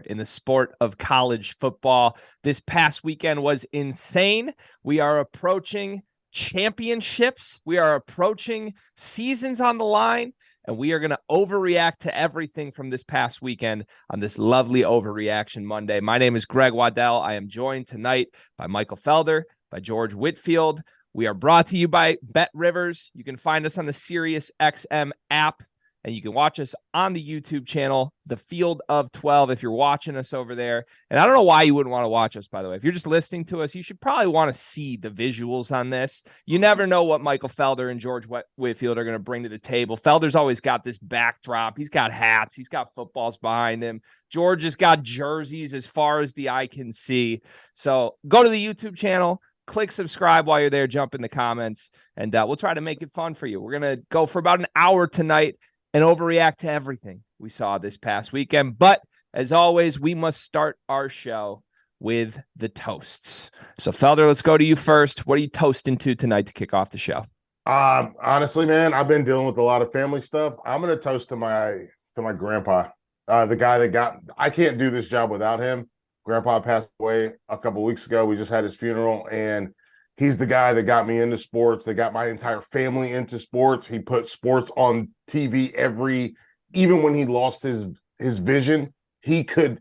in the sport of college football. This past weekend was insane. We are approaching championships. We are approaching seasons on the line, and we are going to overreact to everything from this past weekend on this lovely Overreaction Monday. My name is Greg Waddell. I am joined tonight by Michael Felder, by George Whitfield. We are brought to you by Bet Rivers. You can find us on the SiriusXM app, and you can watch us on the YouTube channel, The Field of 12, if you're watching us over there. And I don't know why you wouldn't want to watch us, by the way. If you're just listening to us, you should probably want to see the visuals on this. You never know what Michael Felder and George Whitfield are going to bring to the table. Felder's always got this backdrop. He's got hats. He's got footballs behind him. George has got jerseys as far as the eye can see. So go to the YouTube channel. Click subscribe while you're there. Jump in the comments, and we'll try to make it fun for you. We're going to go for about an hour tonight and overreact to everything we saw this past weekend. But as always, we must start our show with the toasts. So Felder, let's go to you first. What are you toasting to tonight to kick off the show? Honestly, man, I've been dealing with a lot of family stuff. I'm going to toast to my grandpa, the guy that I can't do this job without him. Grandpa passed away a couple of weeks ago. We just had his funeral, and he's the guy that got me into sports. That got my entire family into sports. He put sports on TV even when he lost his vision, he couldn't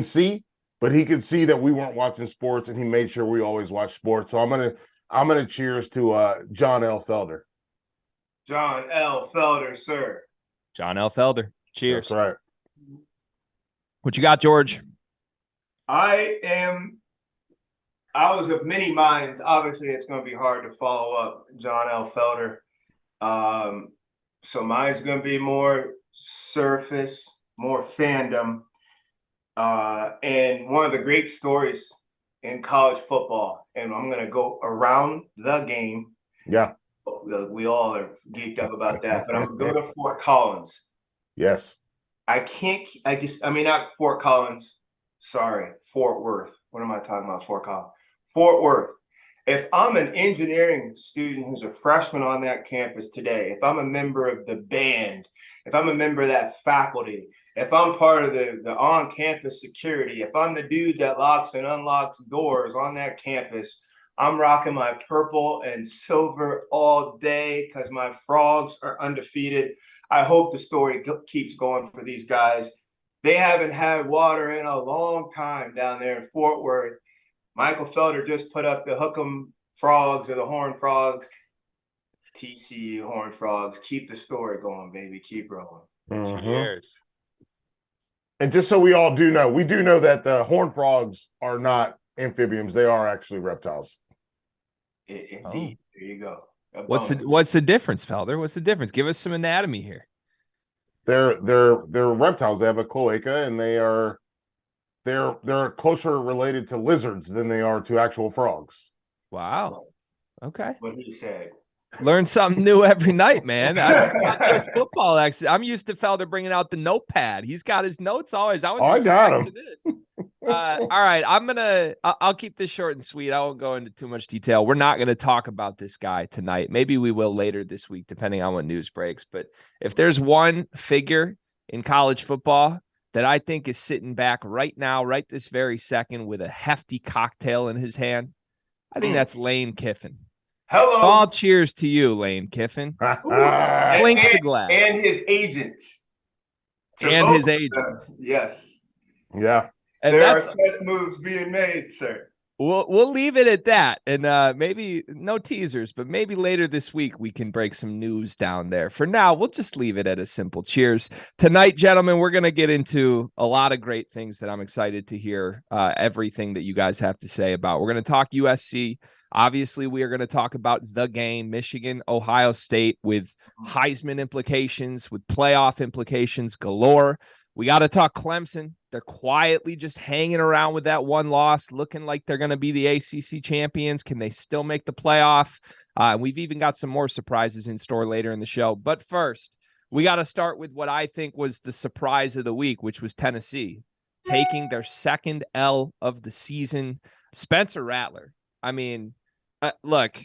see, but he could see that we weren't watching sports, and he made sure we always watched sports. So I'm gonna cheers to John L. Felder. John L. Felder, sir. John L. Felder. Cheers. That's right. What you got, George? I was of many minds. Obviously, it's going to be hard to follow up John L. Felder. So mine's going to be more surface, more fandom. And one of the great stories in college football, and I'm going to go around the game. Yeah. We all are geeked up about that, but I'm going to go to Fort Collins. Yes. Not Fort Collins. Sorry, Fort Worth. What am I talking about? Fort Collins. Fort Worth. If I'm an engineering student who's a freshman on that campus today, if I'm a member of the band, if I'm a member of that faculty, if I'm part of the on-campus security, if I'm the dude that locks and unlocks doors on that campus, I'm rocking my purple and silver all day because my frogs are undefeated. I hope the story keeps going for these guys. They haven't had water in a long time down there in Fort Worth. Michael Felder just put up the Hook'em Frogs or the Horned Frogs. TCU Horned Frogs. Keep the story going, baby. Keep rolling. Mm-hmm. Cheers. And just so we all do know, we do know that the Horned Frogs are not amphibians. They are actually reptiles. Indeed. Oh. There you go. What's the difference, Felder? What's the difference? Give us some anatomy here. They're reptiles. They have a cloaca, and they're closer related to lizards than they are to actual frogs. Wow. Okay. What he said. Learn something new every night, man. It's not just football. Actually, I'm used to Felder bringing out the notepad. He's got his notes always. I got him. All right, I'll keep this short and sweet. I won't go into too much detail. We're not going to talk about this guy tonight. Maybe we will later this week, depending on when news breaks. But if there's one figure in college football that I think is sitting back right now, right this very second, with a hefty cocktail in his hand, I think that's Lane Kiffin. Hello. So all cheers to you, Lane Kiffin. Blink the glass. And his agent. Yes. Yeah. And there are chess moves being made, sir. We'll leave it at that. And maybe no teasers, but maybe later this week we can break some news down there. For now, we'll just leave it at a simple cheers. Tonight, gentlemen, we're going to get into a lot of great things that I'm excited to hear everything that you guys have to say about. We're going to talk USC. Obviously, we are going to talk about the game, Michigan, Ohio State, with Heisman implications, with playoff implications galore. We got to talk Clemson. They're quietly just hanging around with that one loss, looking like they're going to be the ACC champions. Can they still make the playoff? We've even got some more surprises in store later in the show. But first, we got to start with what I think was the surprise of the week, which was Tennessee taking their second L of the season. Spencer Rattler. I mean, look,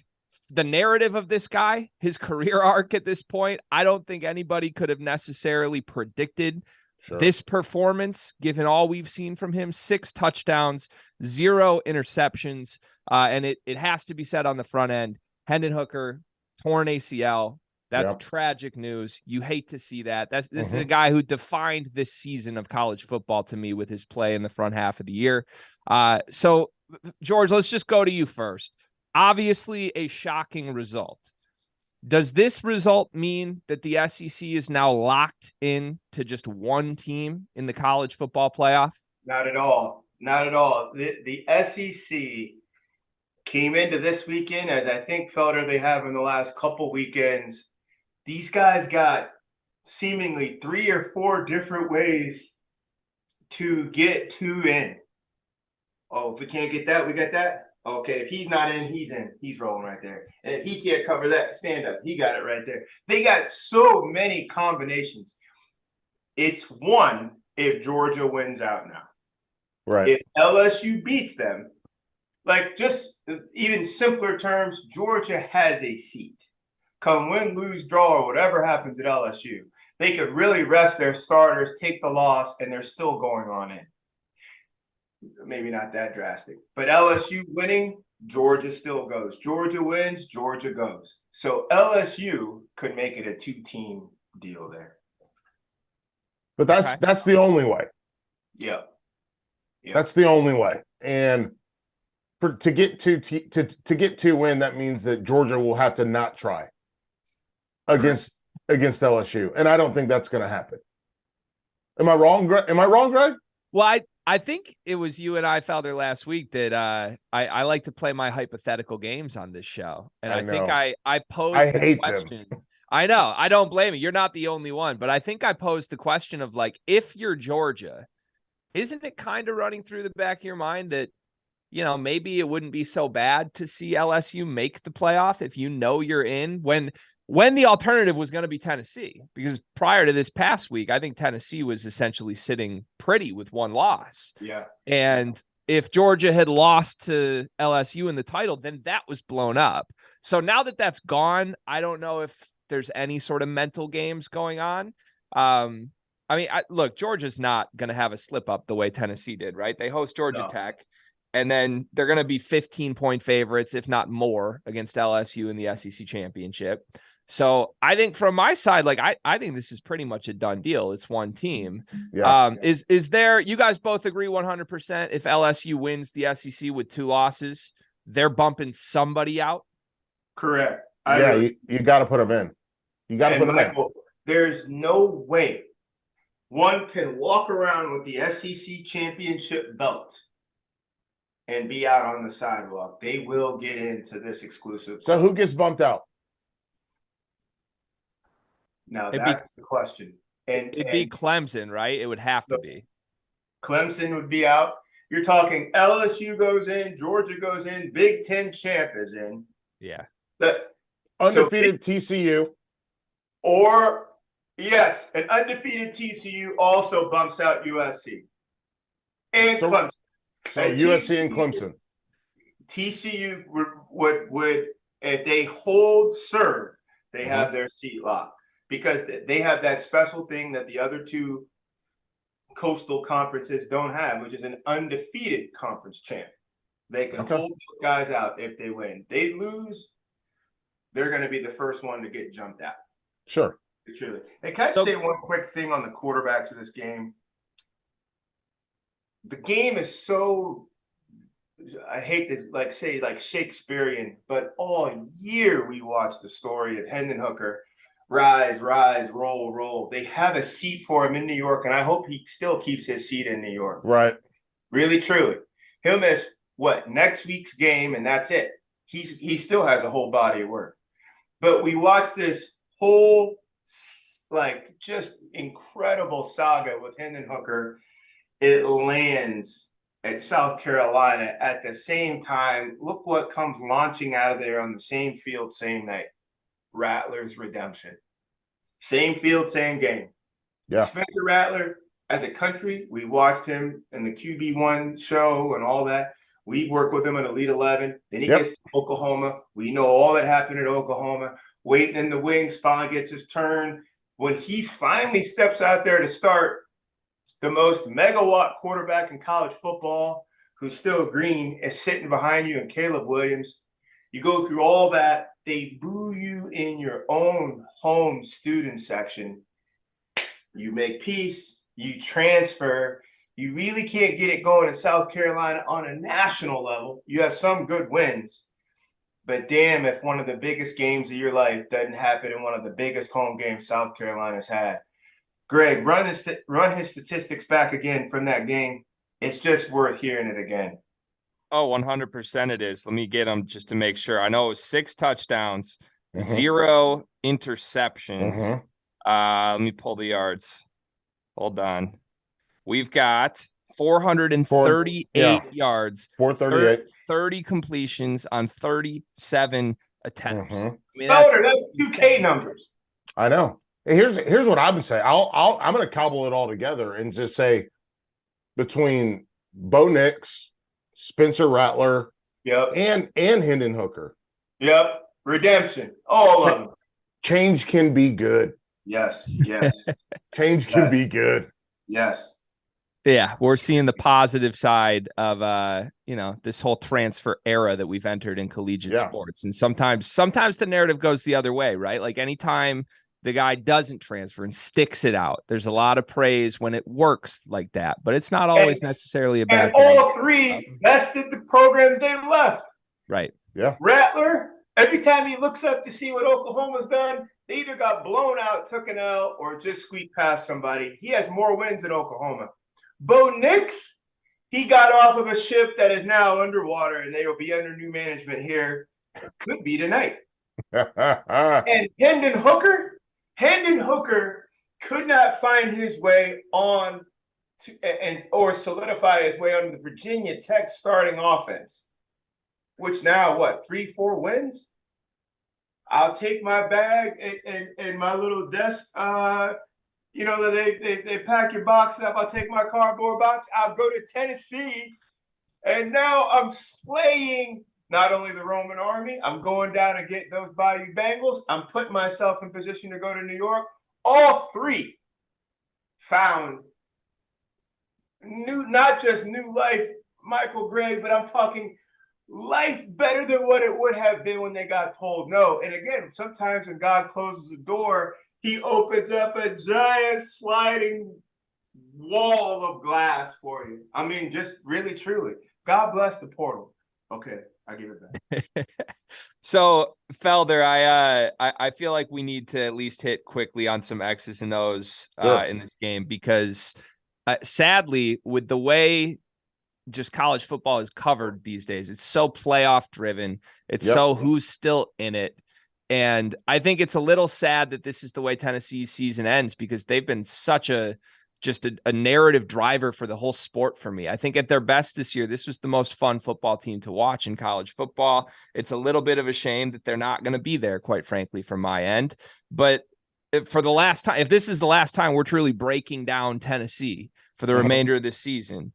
the narrative of this guy, his career arc at this point, I don't think anybody could have necessarily predicted Sure. This performance, given all we've seen from him, 6 touchdowns, 0 interceptions, and it has to be said on the front end, Hendon Hooker, torn ACL. That's tragic news. You hate to see that. This is a guy who defined this season of college football to me with his play in the front half of the year. So, George, let's just go to you first. Obviously, a shocking result. Does this result mean that the SEC is now locked in to just one team in the college football playoff? Not at all. Not at all. The SEC came into this weekend, as I think Felder they have in the last couple weekends. These guys got seemingly 3 or 4 different ways to get 2 in. Oh, if we can't get that, we got that. Okay, if he's not in, he's in. He's rolling right there. And if he can't cover that, stand up. He got it right there. They got so many combinations. It's 1 if Georgia wins out now. Right. If LSU beats them, like just even simpler terms, Georgia has a seat. Come win, lose, draw, or whatever happens at LSU, they could really rest their starters, take the loss, and they're still going on in. Maybe not that drastic, but LSU winning, Georgia still goes. Georgia wins, Georgia goes. So LSU could make it a 2-team deal there. But that's the only way. Yeah. That's the only way. And to get 2 win, that means that Georgia will have to not try against LSU, and I don't think that's going to happen. Am I wrong, Greg? Well, I think it was you and I, Felder, last week that I like to play my hypothetical games on this show. And I think I posed the question. Them. I know. I don't blame you. You're not the only one. But I think I posed the question of, like, if you're Georgia, isn't it kind of running through the back of your mind that, you know, maybe it wouldn't be so bad to see LSU make the playoff if you know you're in when the alternative was going to be Tennessee? Because prior to this past week, I think Tennessee was essentially sitting pretty with 1 loss. Yeah. And if Georgia had lost to LSU in the title, then that was blown up. So now that that's gone, I don't know if there's any sort of mental games going on. Look, Georgia's not going to have a slip up the way Tennessee did, right? They host Georgia Tech, and then they're going to be 15-point favorites, if not more, against LSU in the SEC championship. So I think from my side, like, I think this is pretty much a done deal. It's 1 team. Yeah. Is there, you guys both agree 100% if LSU wins the SEC with 2 losses, they're bumping somebody out? Correct. You got to put them in. You got to put them in. There's no way one can walk around with the SEC championship belt and be out on the sidewalk. They will get into this exclusive. So who gets bumped out? Now that's the question. And it'd be Clemson, right? It would have to be. Clemson would be out. You're talking LSU goes in, Georgia goes in, Big Ten champ is in. Yeah. Undefeated TCU. Or, yes, an undefeated TCU also bumps out USC. And Clemson. So USC and Clemson. TCU would if they hold serve, they have their seat locked. Because they have that special thing that the other 2 coastal conferences don't have, which is an undefeated conference champ. They can hold those guys out if they win. They lose, they're going to be the first one to get jumped out. Sure. Truly. Hey, can I say one quick thing on the quarterbacks of this game? The game is so, I hate to say Shakespearean, but all year we watched the story of Hendon Hooker. Rise, roll, roll. They have a seat for him in New York, and I hope he still keeps his seat in New York. Right. Really, truly. He'll miss, next week's game, and that's it. He still has a whole body of work. But we watched this whole, just incredible saga with Hendon Hooker. It lands at South Carolina at the same time. Look what comes launching out of there on the same field, same night. Rattler's redemption. Same field, same game. Yeah. Spencer Rattler, as a country, we watched him in the QB1 show and all that. We worked with him in Elite 11. Then he gets to Oklahoma. We know all that happened at Oklahoma. Waiting in the wings, finally gets his turn. When he finally steps out there to start, the most megawatt quarterback in college football, who's still green, is sitting behind you, and Caleb Williams. You go through all that. They boo you in your own home student section. You make peace. You transfer. You really can't get it going in South Carolina on a national level. You have some good wins. But damn, if one of the biggest games of your life doesn't happen in one of the biggest home games South Carolina's had. Greg, run his statistics back again from that game. It's just worth hearing it again. Oh, 100% it is. Let me get them just to make sure. I know it was 6 touchdowns, 0 interceptions. Let me pull the yards. Hold on. We've got 438 yards, 438, 30 completions on 37 attempts. I mean, that's 2K numbers. I know. Here's what I would say. I'm going to cobble it all together and just say between Bo Nix, Spencer Rattler, and Hendon Hooker. Yep. Redemption. All of them. Change can be good. Yes. Change can be good. Yes. Yeah, we're seeing the positive side of this whole transfer era that we've entered in collegiate sports. And sometimes the narrative goes the other way, right? Like anytime the guy doesn't transfer and sticks it out, there's a lot of praise when it works like that, but it's not always necessarily a bad thing. And all three bested the programs they left. Right. Yeah. Rattler, every time he looks up to see what Oklahoma's done, they either got blown out, took an L, or just squeaked past somebody. He has more wins than Oklahoma. Bo Nix, he got off of a ship that is now underwater, and they will be under new management here. Could be tonight. And Hendon Hooker could not find his way on or solidify his way onto the Virginia Tech starting offense, which now, 3-4 wins? I'll take my bag and my little desk. They pack your box up. I'll take my cardboard box. I'll go to Tennessee, and now I'm slaying not only the Roman army. I'm going down and get those Bayou Bengals. I'm putting myself in position to go to New York. All three found not just new life, Michael Greg, but I'm talking life better than what it would have been when they got told no. And again, sometimes when God closes a door, he opens up a giant sliding wall of glass for you. I mean, just really, truly. God bless the portal. Okay, I give it back. So, Felder, I feel like we need to at least hit quickly on some X's and O's in this game because sadly, with the way just college football is covered these days, it's so playoff driven. It's so who's still in it. And I think it's a little sad that this is the way Tennessee's season ends because they've been such a narrative driver for the whole sport for me. I think at their best this year, this was the most fun football team to watch in college football. It's a little bit of a shame that they're not going to be there, quite frankly, from my end. But if this is the last time we're truly breaking down Tennessee for the remainder of this season,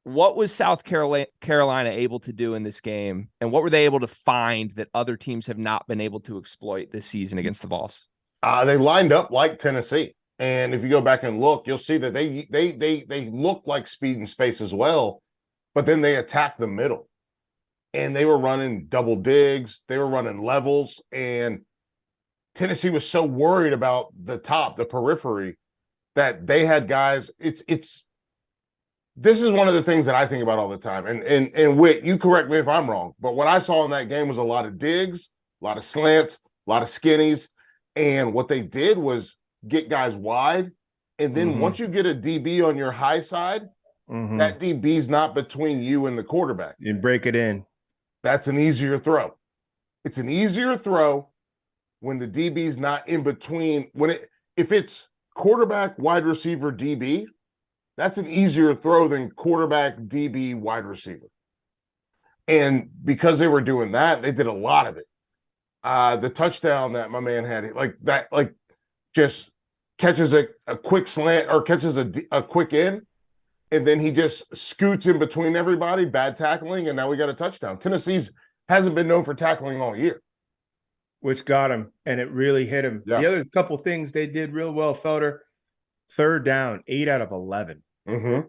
what was South Carolina able to do in this game, and what were they able to find that other teams have not been able to exploit this season against the Vols? They lined up like Tennessee, and if you go back and look, you'll see that they look like speed and space as well, but then they attacked the middle, and they were running double digs, they were running levels, and Tennessee was so worried about the periphery, that they had guys. This is one of the things that I think about all the time. And Whit, you correct me if I'm wrong, but what I saw in that game was a lot of digs, a lot of slants, a lot of skinnies. And what they did was get guys wide. And then once you get a DB on your high side, that DB's not between you and the quarterback. You break it in. That's an easier throw. It's an easier throw when the DB's not in between. If it's quarterback, wide receiver, DB, that's an easier throw than quarterback, DB, wide receiver. And because they were doing that, they did a lot of it. The touchdown that my man had, just catches a quick slant or catches a quick in, and then he just scoots in between everybody, bad tackling, and now we got a touchdown. Tennessee's hasn't been known for tackling all year. Which got him, and it really hit him. Yeah. The other couple things they did real well, Felder, 3rd down, 8 out of 11. Mm-hmm.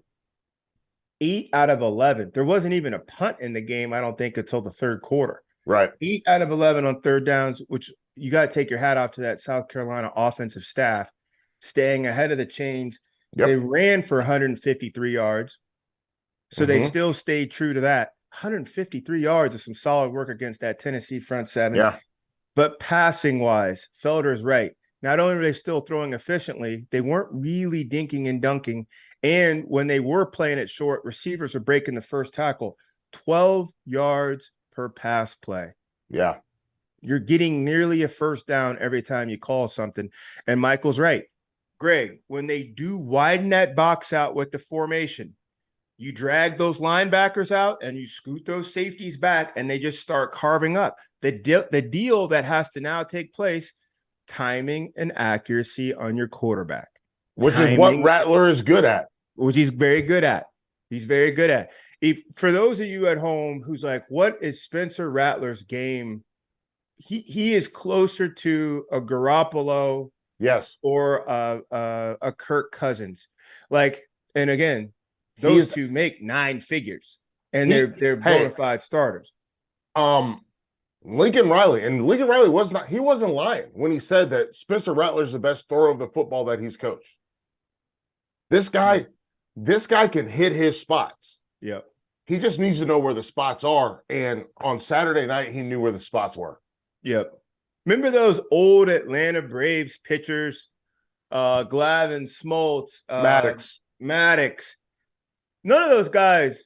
8 out of 11. There wasn't even a punt in the game, I don't think, until the third quarter. Right. 8 out of 11 on third downs, which you got to take your hat off to that South Carolina offensive staff, staying ahead of the chains. Yep. They ran for 153 yards. So they still stayed true to that. 153 yards is some solid work against that Tennessee front seven. Yeah. But passing wise, Felder's right. Not only were they still throwing efficiently, they weren't really dinking and dunking. And when they were playing it short, receivers are breaking the first tackle. 12 yards per pass play. Yeah. You're getting nearly a first down every time you call something. And Michael's right. Greg, when they do widen that box out with the formation, you drag those linebackers out and you scoot those safeties back and they just start carving up. The deal that has to now take place, timing and accuracy on your quarterback. Which is what Rattler is good at. Which he's very good at. He's very good at. For those of you at home who's like, what is Spencer Rattler's game? He is closer to a Garoppolo, yes, or a Kirk Cousins. Like, and again, those two make 9 figures, and they're bona fide starters. Lincoln Riley wasn't lying when he said that Spencer Rattler's the best thrower of the football that he's coached. This guy can hit his spots. Yep. He just needs to know where the spots are. And on Saturday night, he knew where the spots were. Yep. Remember those old Atlanta Braves pitchers, Glavine, Smoltz, Maddox. None of those guys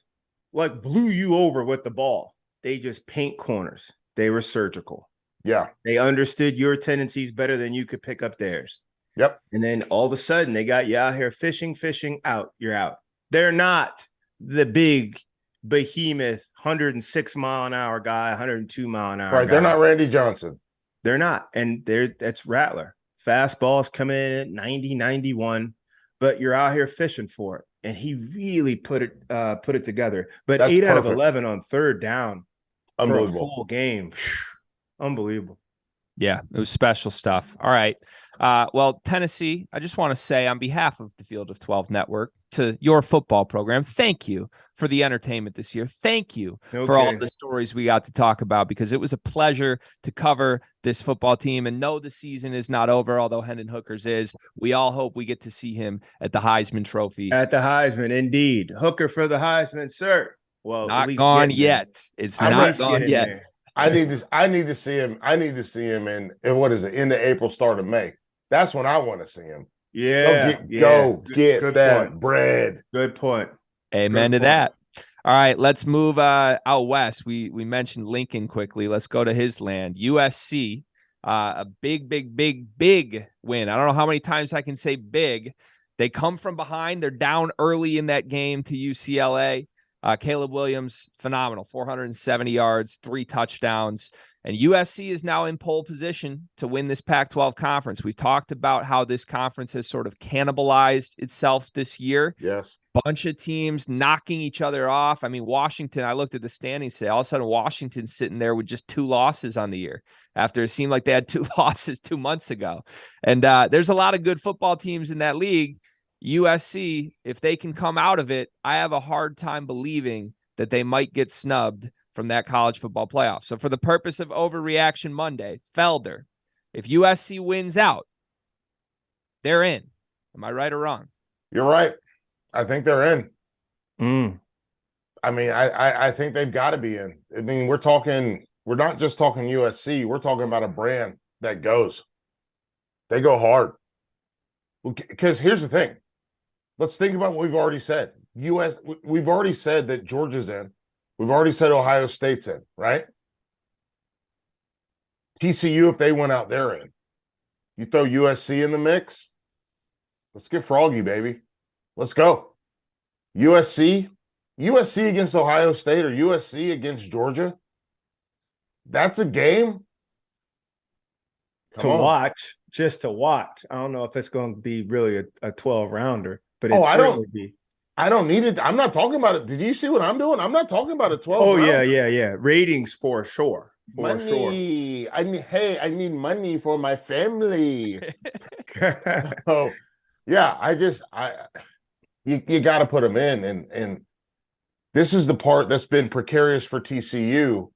like blew you over with the ball. They just paint corners. They were surgical. Yeah. They understood your tendencies better than you could pick up theirs. Yep. And then all of a sudden they got you out here fishing, out. You're out. They're not the big behemoth 106-mile-an-hour guy, 102-mile-an-hour right, guy. They're not Randy Johnson. They're not. And that's Rattler. Fastballs come in at 90, 91, but you're out here fishing for it. And he really put it together. But that's 8 out of 11 on third down. Unbelievable. For a full game. Unbelievable. Yeah, it was special stuff. All right. Well, Tennessee, I just want to say on behalf of the Field of 12 Network to your football program, thank you for the entertainment this year. Thank you for all the stories we got to talk about, because it was a pleasure to cover this football team. And no, the season is not over, although Hendon Hooker's is. We all hope we get to see him at the Heisman Trophy. At the Heisman, indeed. Hooker for the Heisman, sir. Well, not gone yet. It's not gone yet. I need to see him. I need to see him in what is it? In the April, start of May. That's when I want to see him. Yeah. Go get that point. bread. Good point. Amen to that. All right, let's move out west. We mentioned Lincoln quickly. Let's go to his land. USC, a big win. I don't know how many times I can say big. They come from behind. They're down early in that game to UCLA. Caleb Williams, phenomenal, 470 yards, 3 touchdowns. And USC is now in pole position to win this Pac-12 conference. We've talked about how this conference has sort of cannibalized itself this year. Yes. Bunch of teams knocking each other off. I mean, Washington, I looked at the standings today. All of a sudden, Washington's sitting there with just 2 losses on the year after it seemed like they had 2 losses 2 months ago. And there's a lot of good football teams in that league. USC, if they can come out of it, I have a hard time believing that they might get snubbed from that college football playoff. So for the purpose of Overreaction Monday, Felder, if USC wins out, they're in. Am I right or wrong? You're right. I think they're in. I mean, I think they've got to be in. I mean, we're not just talking USC. We're talking about a brand that goes. They go hard. Because here's the thing. Let's think about what we've already said. We've already said that Georgia's in. We've already said Ohio State's in, right? TCU, if they went out, they're in. You throw USC in the mix, let's get froggy, baby. Let's go. USC against Ohio State or USC against Georgia. That's a game to watch, just to watch. I don't know if it's going to be really a 12-rounder, but I don't need it. I'm not talking about it. Did you see what I'm doing? I'm not talking about a 12. Oh, yeah. Ratings for sure. Money. I need money for my family. Oh, yeah. you got to put them in. And this is the part that's been precarious for TCU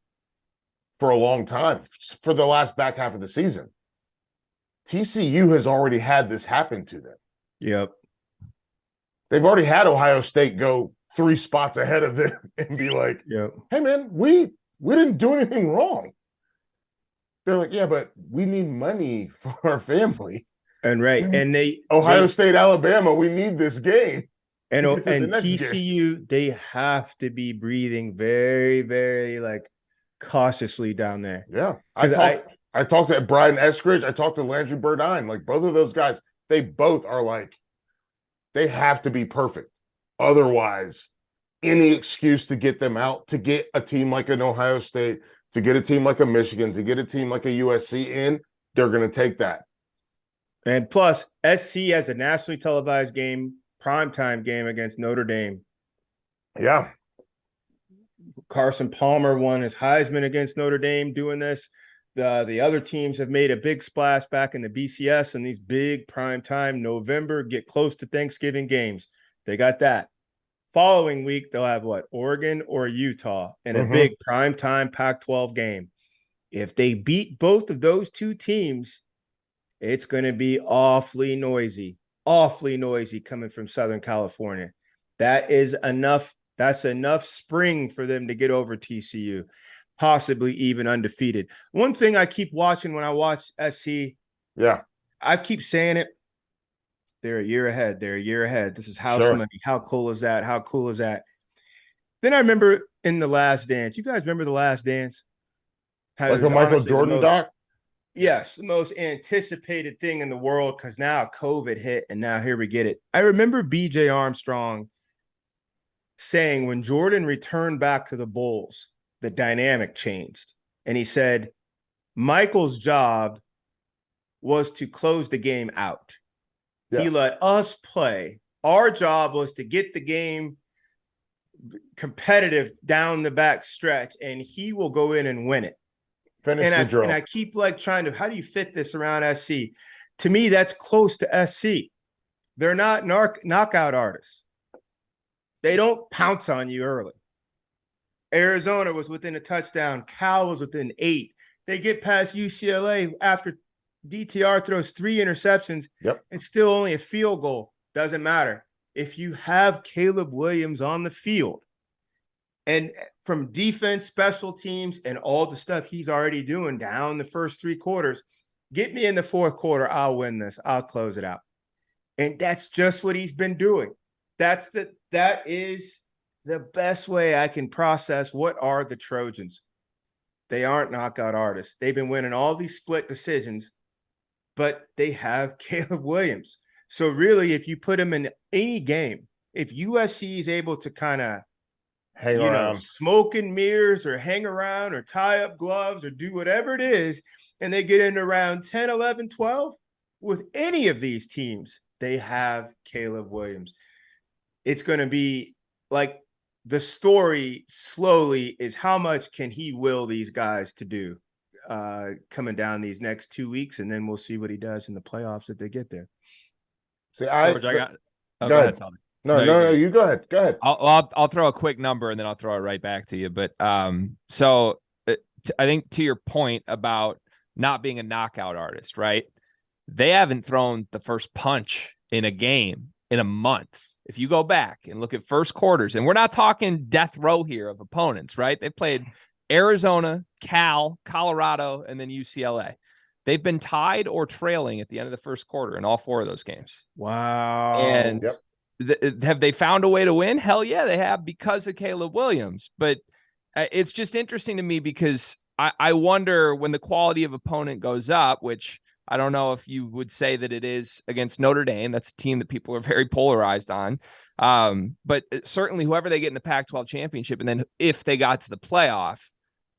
for a long time, for the last back half of the season. TCU has already had this happen to them. Yep. They've already had Ohio State go 3 spots ahead of them and be like, Yep. hey, man, we didn't do anything wrong. They're like, yeah, but we need money for our family. And and Ohio State, Alabama, we need this game. And TCU, game. They have to be breathing very, very cautiously down there. Yeah. I talked to Brian Eskridge. I talked to Landry Burdine. Like, both of those guys, they both are like, they have to be perfect. Otherwise, any excuse to get them out, to get a team like an Ohio State, to get a team like a Michigan, to get a team like a USC in, they're going to take that. And plus, SC has a nationally televised game, primetime game against Notre Dame. Yeah. Carson Palmer won his Heisman against Notre Dame doing this. The other teams have made a big splash back in the BCS and these big primetime November, get close to Thanksgiving games. They got that. Following week, they'll have Oregon or Utah in a big primetime Pac-12 game. If they beat both of those two teams, it's going to be awfully noisy coming from Southern California. That is enough. That's enough spring for them to get over TCU, possibly even undefeated. One thing I keep watching when I watch SC, I keep saying it, they're a year ahead. They're a year ahead. This is house money. How cool is that? How cool is that? Then I remember in The Last Dance. You guys remember The Last Dance? Like the Michael Jordan doc? Yes, the most anticipated thing in the world because now COVID hit and now here we get it. I remember B.J. Armstrong saying when Jordan returned back to the Bulls, the dynamic changed. And he said, Michael's job was to close the game out. Yeah. He let us play. Our job was to get the game competitive down the back stretch, and he will go in and win it. Finish the drill. And I keep trying to, how do you fit this around SC? To me, that's close to SC. They're not knockout artists. They don't pounce on you early. Arizona was within a touchdown. Cal was within 8. They get past UCLA after DTR throws 3 interceptions. Yep. It's still only a field goal. Doesn't matter. If you have Caleb Williams on the field, and from defense, special teams, and all the stuff he's already doing down the first 3 quarters, get me in the 4th quarter. I'll win this. I'll close it out. And that's just what he's been doing. That is the best way I can process what are the Trojans. They aren't knockout artists. They've been winning all these split decisions, but they have Caleb Williams. So really, if you put him in any game, if USC is able to kind of hang around, smoke and mirrors or hang around or tie up gloves or do whatever it is, and they get into round 10, 11, 12, with any of these teams, they have Caleb Williams. It's going to be like the story slowly is how much can he will these guys to do coming down these next 2 weeks, and then we'll see what he does in the playoffs if they get there. See, George, go ahead, Felder. No, you go ahead. Go ahead. I'll throw a quick number and then I'll throw it right back to you. But so I think to your point about not being a knockout artist, right? They haven't thrown the first punch in a game in a month. If you go back and look at first quarters, and we're not talking death row here of opponents, right? They played Arizona, Cal, Colorado, and then UCLA. They've been tied or trailing at the end of the first quarter in all 4 of those games. Wow. And have they found a way to win? Hell yeah, they have, because of Caleb Williams. But it's just interesting to me because I wonder when the quality of opponent goes up, which I don't know if you would say that it is against Notre Dame. That's a team that people are very polarized on. But certainly whoever they get in the Pac-12 championship, and then if they got to the playoff,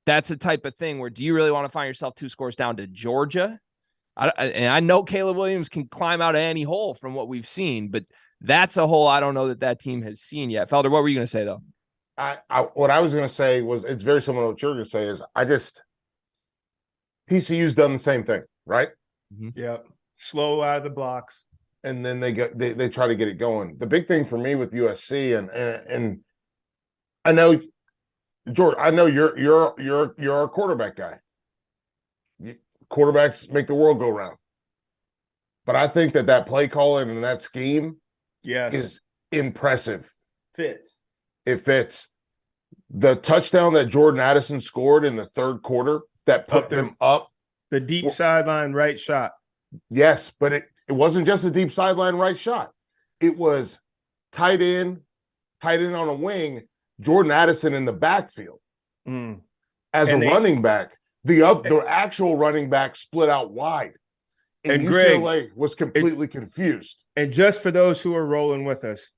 that's the type of thing where do you really want to find yourself 2 scores down to Georgia? And I know Caleb Williams can climb out of any hole from what we've seen, but that's a hole I don't know that team has seen yet. Felder, what were you going to say, though? What I was going to say was it's very similar to what you're going to say is TCU's done the same thing, right? Yep. Slow out of the blocks. and then they try to get it going. The big thing for me with USC and I know, George, I know you're a quarterback guy. Quarterbacks make the world go round. But I think that play calling and that scheme is impressive. Fits. It fits. The touchdown that Jordan Addison scored in the third quarter that put them up. The deep sideline right shot. Yes, but it wasn't just a deep sideline right shot. It was tight end on a wing, Jordan Addison in the backfield. As a running back. The actual running back split out wide. And UCLA was completely confused. And just for those who are rolling with us,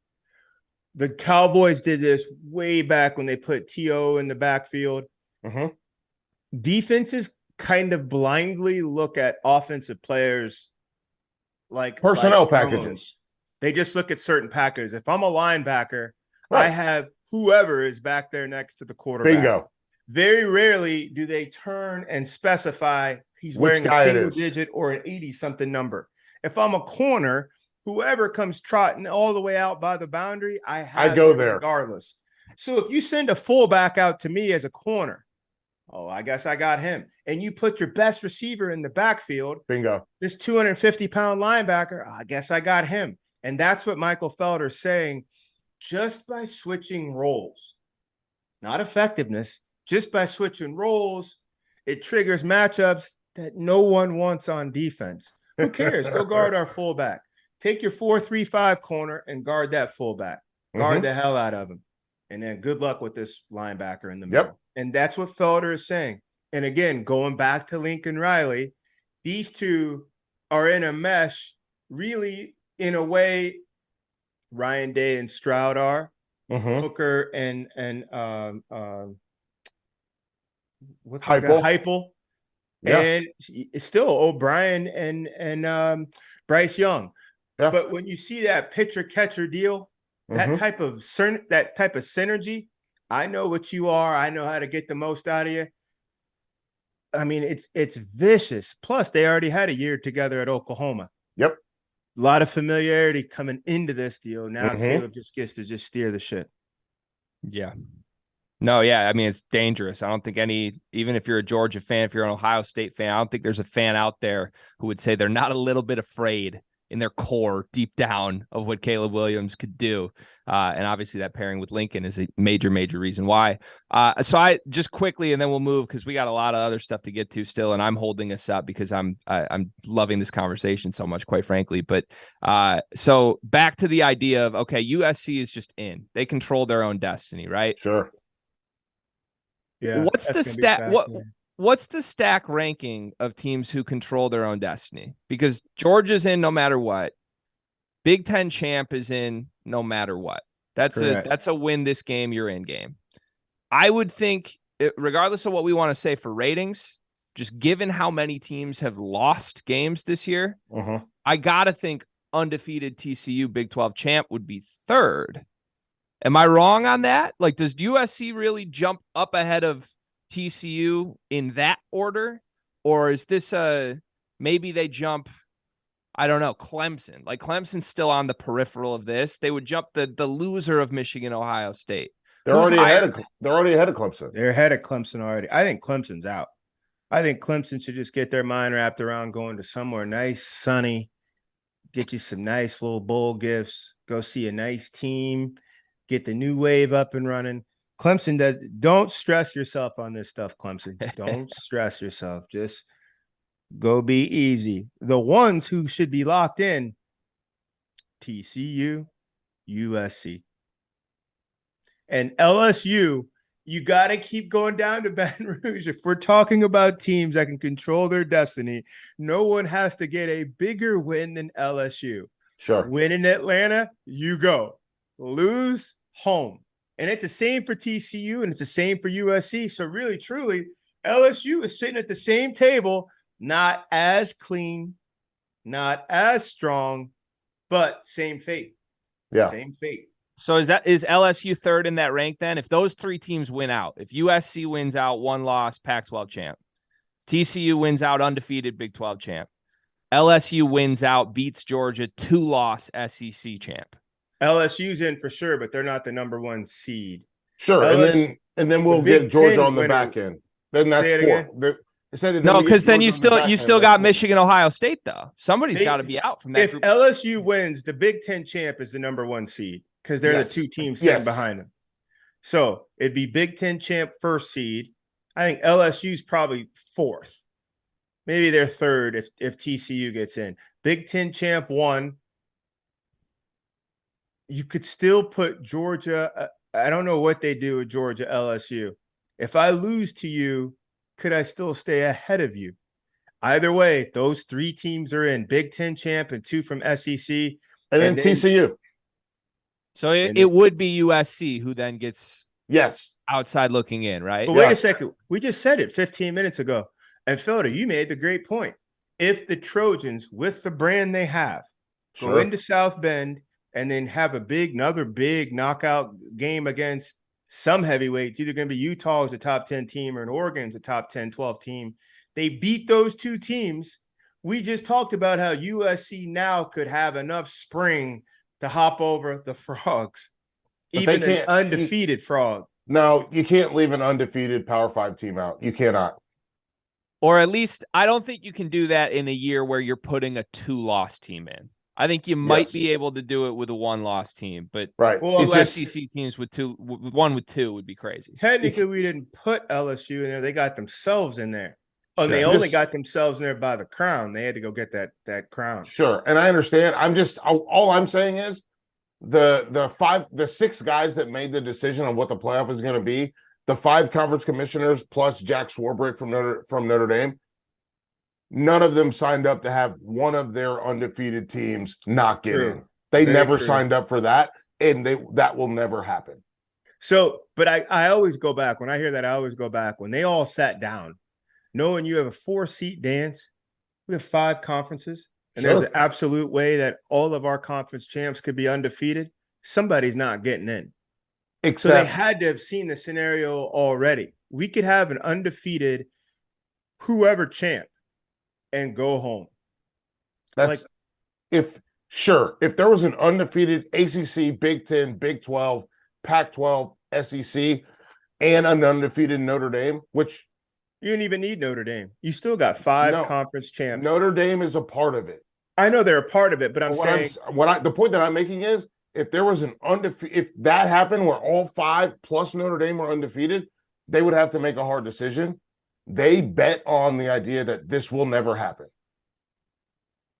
the Cowboys did this way back when they put T.O. in the backfield. Defenses kind of blindly look at offensive players like personnel packages. They just look at certain packages. If I'm a linebacker, I have whoever is back there next to the quarterback. Bingo. Very rarely do they turn and specify he's wearing a single digit or an 80-something number. If I'm a corner, whoever comes trotting all the way out by the boundary, I go there regardless. So if you send a fullback out to me as a corner, I guess I got him. And you put your best receiver in the backfield. Bingo. This 250-pound linebacker, I guess I got him. And that's what Michael Felder is saying. Just by switching roles, not effectiveness, just by switching roles, it triggers matchups that no one wants on defense. Who cares? Go guard our fullback. Take your 4-3-5 corner and guard that fullback. Guard the hell out of him. And then good luck with this linebacker in the middle. And that's what Felder is saying. And again, going back to Lincoln Riley, these two are in a mesh, really, in a way, Ryan Day and Stroud are. Hooker and what's Heupel. And it's still O'Brien and Bryce Young. But when you see that pitcher catcher deal, that type of synergy, I know what you are. I know how to get the most out of you. I mean, it's vicious. Plus, they already had a year together at Oklahoma. Yep. A lot of familiarity coming into this deal. Now Caleb just gets to just steer the shit. Yeah. No, yeah. I mean, it's dangerous. I don't think even if you're a Georgia fan, if you're an Ohio State fan, I don't think there's a fan out there who would say they're not a little bit afraid in their core deep down of what Caleb Williams could do. And obviously that pairing with Lincoln is a major, major reason why. So I just quickly, and then we'll move because we got a lot of other stuff to get to still. And I'm holding us up because I'm loving this conversation so much, quite frankly. But so back to the idea of, okay, USC is just in. They control their own destiny, right? Sure. Yeah. What's the stack ranking of teams who control their own destiny? Because Georgia's in no matter what. Big Ten champ is in no matter what. That's a win this game, you're in game. I would think, regardless of what we want to say for ratings, just given how many teams have lost games this year, I got to think undefeated TCU Big 12 champ would be third. Am I wrong on that? Like, does USC really jump up ahead of TCU in that order? Or is this maybe they jump, I don't know, Clemson? Like, Clemson's still on the peripheral of this. They would jump the loser of Michigan, Ohio State. They're already ahead of Clemson. They're ahead of Clemson already. I think Clemson's out. I think Clemson should just get their mind wrapped around going to somewhere nice, sunny, get you some nice little bowl gifts, go see a nice team, get the new wave up and running. Clemson don't stress yourself on this stuff, Clemson. Don't stress yourself. Just go be easy. The ones who should be locked in, TCU, USC. And LSU, you got to keep going down to Baton Rouge. If we're talking about teams that can control their destiny, no one has to get a bigger win than LSU. Sure. Win in Atlanta, you go. Lose, home. And it's the same for TCU and it's the same for USC. So really, truly, LSU is sitting at the same table, not as clean, not as strong, but same fate. Yeah. Same fate. So is LSU third in that rank then? If those three teams win out, if USC wins out, one loss, Pac-12 champ, TCU wins out, undefeated Big 12 champ, LSU wins out, beats Georgia, 2-loss SEC champ. LSU's in for sure, but they're not the number 1 seed. Sure, and then we'll get Georgia on the back end. Then that's 4. No, because then you still got Michigan, Ohio State though. Somebody's got to be out from that. If group. LSU wins, the Big Ten champ is the number 1 seed because they're the 2 teams sitting behind them. So it'd be Big Ten champ 1st seed. I think LSU's probably 4th. Maybe they're 3rd if TCU gets in. Big Ten champ 1. You could still put Georgia. I don't know what they do with Georgia, LSU. If I lose to you, could I still stay ahead of you? Either way, those 3 teams are in. Big Ten champ and 2 from SEC. And then TCU. So it would be USC who then gets outside looking in, right? But wait a second. We just said it 15 minutes ago. And Felder, you made the great point. If the Trojans, with the brand they have, go into South Bend and then have another big knockout game against some heavyweights, either going to be Utah as a top 10 team or an Oregon's a top 10, 12 team. They beat those 2 teams. We just talked about how USC now could have enough spring to hop over the Frogs, even an undefeated Frog. No, you can't leave an undefeated Power 5 team out. You cannot. Or at least I don't think you can do that in a year where you're putting a 2-loss team in. I think you might be able to do it with a 1-loss team, but well, SEC teams with 1 with 2 would be crazy. Technically, we didn't put LSU in there; they got themselves in there. Oh, they only got themselves in there by the crown. They had to go get that crown. Sure, and I understand. All I'm saying is the 6 guys that made the decision on what the playoff is going to be, the 5 conference commissioners plus Jack Swarbrick from Notre Dame. None of them signed up to have one of their undefeated teams not get in. They never signed up for that, and that will never happen. So, but I always go back. When I hear that, I always go back. When they all sat down, knowing you have a 4-seat dance, we have 5 conferences, and there's an absolute way that all of our conference champs could be undefeated. Somebody's not getting in. So they had to have seen the scenario already. We could have an undefeated whoever champ and go home. That's if there was an undefeated ACC, Big 10, Big 12, Pac-12, SEC, and an undefeated Notre Dame, which you didn't even need Notre Dame. You still got 5 conference champs. Notre Dame is a part of it. I know they're a part of it, but the point that I'm making is if there was an if that happened where all 5 plus Notre Dame were undefeated, they would have to make a hard decision. They bet on the idea that this will never happen.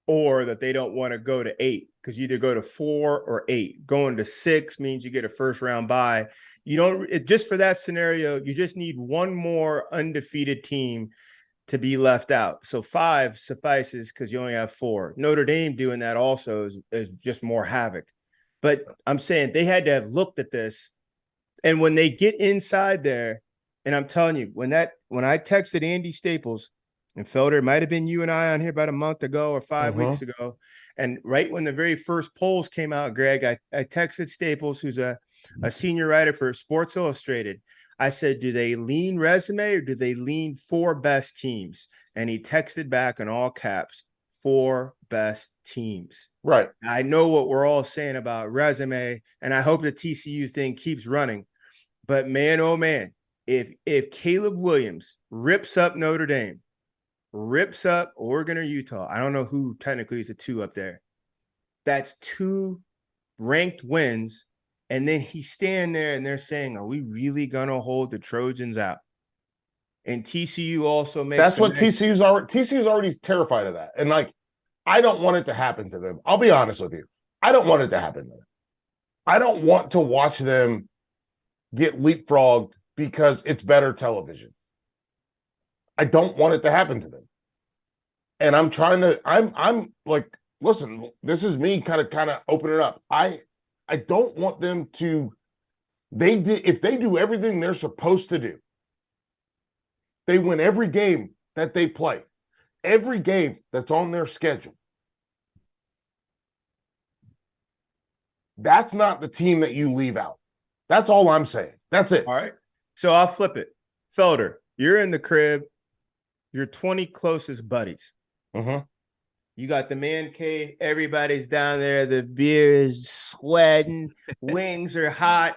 Or that they don't want to go to 8 because you either go to 4 or 8. Going to 6 means you get a first round bye. You don't just for that scenario, you just need one more undefeated team to be left out. So 5 suffices because you only have 4. Notre Dame doing that also is just more havoc. But I'm saying they had to have looked at this. And when they get inside there, and I'm telling you, when I texted Andy Staples, and Felder, it might have been you and I on here about a month ago or 5 weeks ago. And right when the very first polls came out, Greg, I texted Staples, who's a senior writer for Sports Illustrated. I said, do they lean resume or do they lean 4 best teams? And he texted back in all caps, 4 best teams. Right. I know what we're all saying about resume, and I hope the TCU thing keeps running. But man, oh man, if Caleb Williams rips up Notre Dame, rips up Oregon or Utah, I don't know who technically is the 2 up there. That's 2 ranked wins. And then he's standing there and they're saying, are we really going to hold the Trojans out? And TCU also makes that's what TCU's already terrified of that. And I don't want it to happen to them. I'll be honest with you. I don't want it to happen to them. I don't want to watch them get leapfrogged because it's better television. I don't want it to happen to them. And I'm like, listen, this is me kind of opening up. I don't want them to, if they do everything they're supposed to do, they win every game that they play, every game that's on their schedule. That's not the team that you leave out. That's all I'm saying. That's it. All right. So I'll flip it. Felder, you're in the crib. Your 20 closest buddies. You got the man cave. Everybody's down there. The beer is sweating. Wings are hot.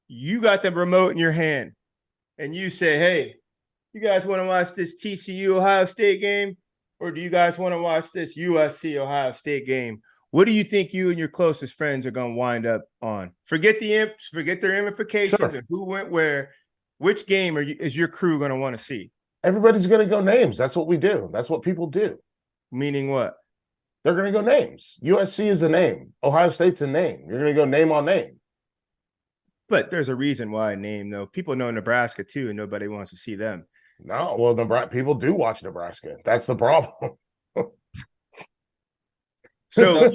You got the remote in your hand. And you say, hey, you guys want to watch this TCU Ohio State game? Or do you guys want to watch this USC Ohio State game? What do you think you and your closest friends are going to wind up on? Forget their ramifications and who went where. Which game is your crew going to want to see? Everybody's going to go names. That's what we do. That's what people do. Meaning what? They're going to go names. USC is a name. Ohio State's a name. You're going to go name on name. But there's a reason why I name, though. People know Nebraska, too, and nobody wants to see them. No, well, people do watch Nebraska. That's the problem. So,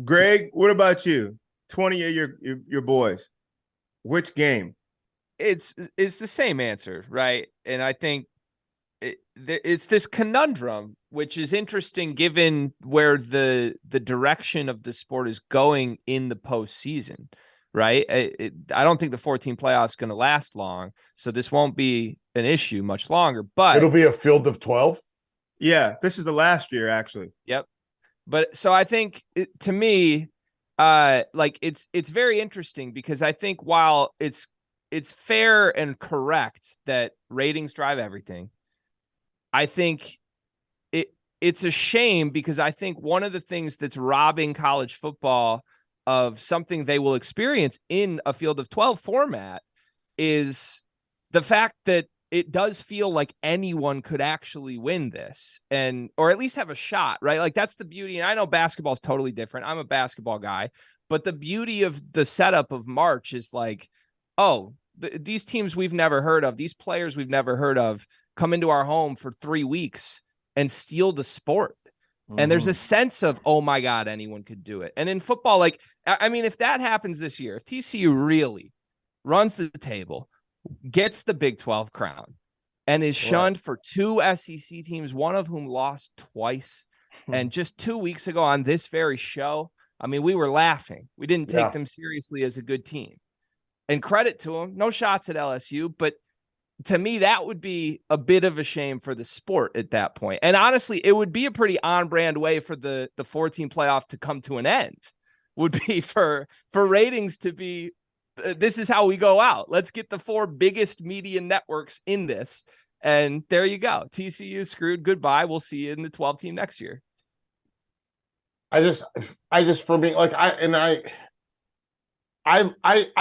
Greg, what about you? 20 of your boys. Which game? It's the same answer, right? And I think it's this conundrum, which is interesting given where the direction of the sport is going in the postseason, right? I don't think the 14 playoff is going to last long, so this won't be an issue much longer. But it'll be a field of 12. Yeah, this is the last year, actually. Yep. But so I think to me, it's very interesting because I think while it's fair and correct that ratings drive everything, I think it's a shame because I think one of the things that's robbing college football of something they will experience in a field of 12 format is the fact that it does feel like anyone could actually win this or at least have a shot, right? Like that's the beauty. And I know basketball is totally different. I'm a basketball guy, but the beauty of the setup of March is like, oh, these teams we've never heard of, these players we've never heard of come into our home for 3 weeks and steal the sport. Mm-hmm. And there's a sense of, oh my God, anyone could do it. And in football, like, I mean, if that happens this year, if TCU really runs the table, gets the Big 12 crown, and is shunned for 2 SEC teams, one of whom lost twice. And just 2 weeks ago on this very show, I mean, we were laughing. We didn't take them seriously as a good team. And credit to them, no shots at LSU, but to me, that would be a bit of a shame for the sport at that point. And honestly, it would be a pretty on-brand way for the 14 playoff to come to an end, would be for ratings to be, this is how we go out. Let's get the 4 biggest media networks in this. And there you go. TCU screwed. Goodbye. We'll see you in the 12 team next year. I just for me, like I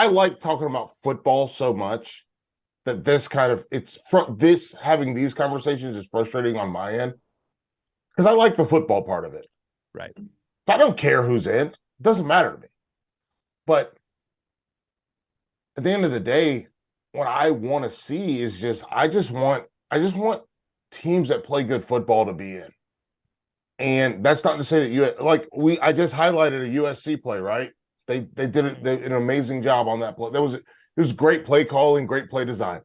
like talking about football so much that this kind of having these conversations is frustrating on my end because I like the football part of it. Right. I don't care who's in. It doesn't matter to me. But at the end of the day, what I want to see is I just want teams that play good football to be in. And that's not to say that I just highlighted a USC play, right? They did an amazing job on that play. It was great play calling, great play design.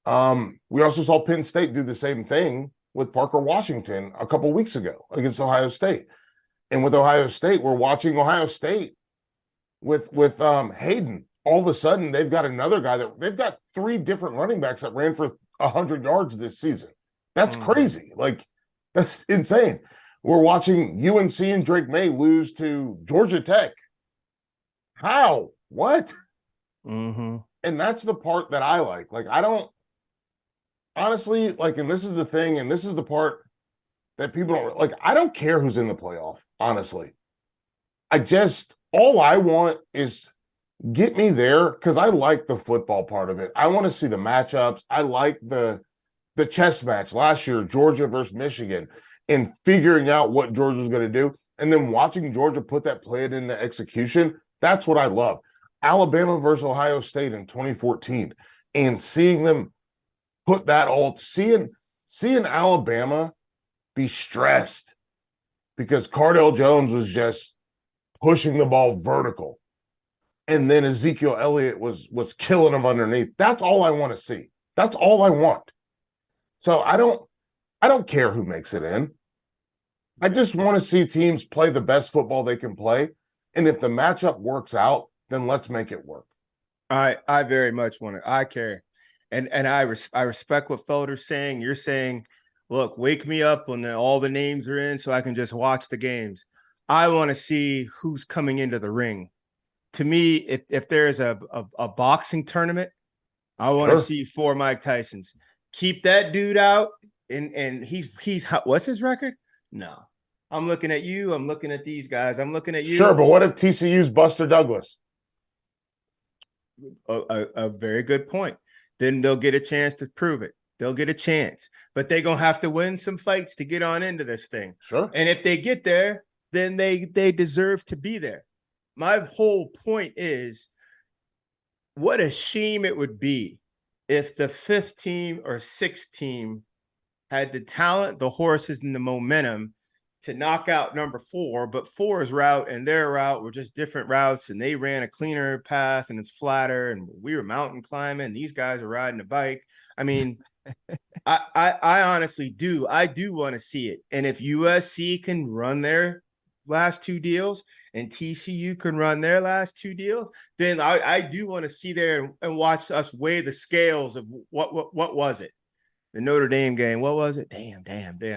We also saw Penn State do the same thing with Parker Washington a couple weeks ago against Ohio State. And with Ohio State, we're watching Ohio State with Hayden. All of a sudden, they've got another guy they've got 3 different running backs that ran for 100 yards this season. That's crazy. Like, that's insane. We're watching UNC and Drake May lose to Georgia Tech. How? What? Mm-hmm. And that's the part that I like. Like, I don't honestly like, and this is the thing, and this is the part that people don't like. I don't care who's in the playoff, honestly. All I want is get me there because I like the football part of it. I want to see the matchups. I like the chess match last year, Georgia versus Michigan, and figuring out what Georgia was going to do. And then watching Georgia put that play into execution. That's what I love. Alabama versus Ohio State in 2014 and seeing them put that seeing Alabama be stressed because Cardale Jones was just pushing the ball vertical. And then Ezekiel Elliott was killing them underneath. That's all I want to see. That's all I want. So I don't care who makes it in. I just want to see teams play the best football they can play. And if the matchup works out, then let's make it work. I very much want to. I care. And I respect what Felder's saying. You're saying look, wake me up when all the names are in so I can just watch the games. I want to see who's coming into the ring. To me, if there's a boxing tournament, I want to see 4 Mike Tysons. Keep that dude out, and he's what's his record? No. I'm looking at you. I'm looking at these guys. I'm looking at you. Sure, but what if TCU's Buster Douglas? A very good point. Then they'll get a chance to prove it. They'll get a chance, but they're going to have to win some fights to get on into this thing. Sure. And if they get there, then they deserve to be there. My whole point is, what a shame it would be if the 5th team or 6th team had the talent, the horses, and the momentum to knock out number 4, but 4's route and their route were just different routes, and they ran a cleaner path and it's flatter, and we were mountain climbing, and these guys are riding a bike. I mean, I honestly do. I do want to see it. And if USC can run their last 2 deals and TCU can run their last 2 deals, then I do want to see there and watch us weigh the scales of what was it? The Notre Dame game. What was it? Damn.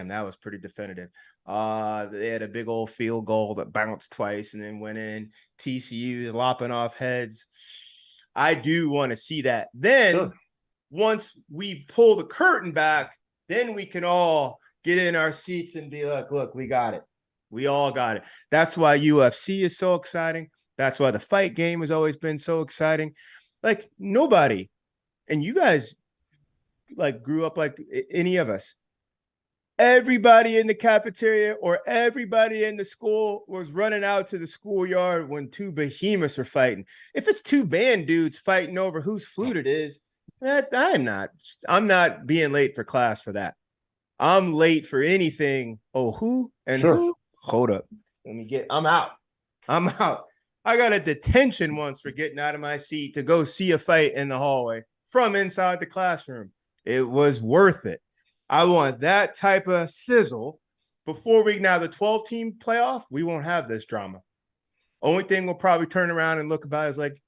That was pretty definitive. They had a big old field goal that bounced twice and then went in. TCU is lopping off heads. I do want to see that. Then once we pull the curtain back, then we can all get in our seats and be like, look, we got it. We all got it. That's why UFC is so exciting. That's why the fight game has always been so exciting. Like, nobody, and you guys like grew up like any of us. Everybody in the cafeteria or everybody in the school was running out to the schoolyard when 2 behemoths are fighting. If it's 2 band dudes fighting over whose flute it is, I'm not being late for class for that. I'm late for anything. Oh, who and who? Hold up. I'm out. I got a detention once for getting out of my seat to go see a fight in the hallway from inside the classroom. It was worth it. I want that type of sizzle before the 12-team playoff. We won't have this drama. Only thing we'll probably turn around and look about is like,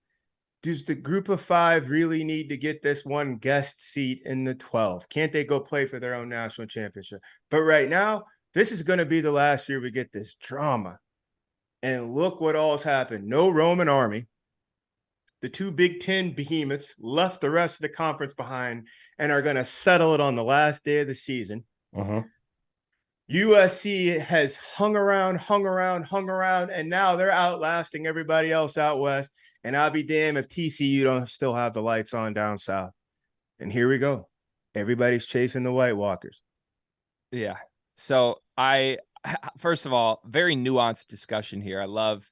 does the group of 5 really need to get this one guest seat in the 12? Can't they go play for their own national championship? But right now, this is going to be the last year we get this drama. And look what all's happened. No Roman army. The 2 Big Ten behemoths left the rest of the conference behind and are going to settle it on the last day of the season. USC has hung around, and now they're outlasting everybody else out west. And I'll be damned if TCU don't still have the lights on down south. And here we go. Everybody's chasing the White Walkers. Yeah. So first of all, very nuanced discussion here. I love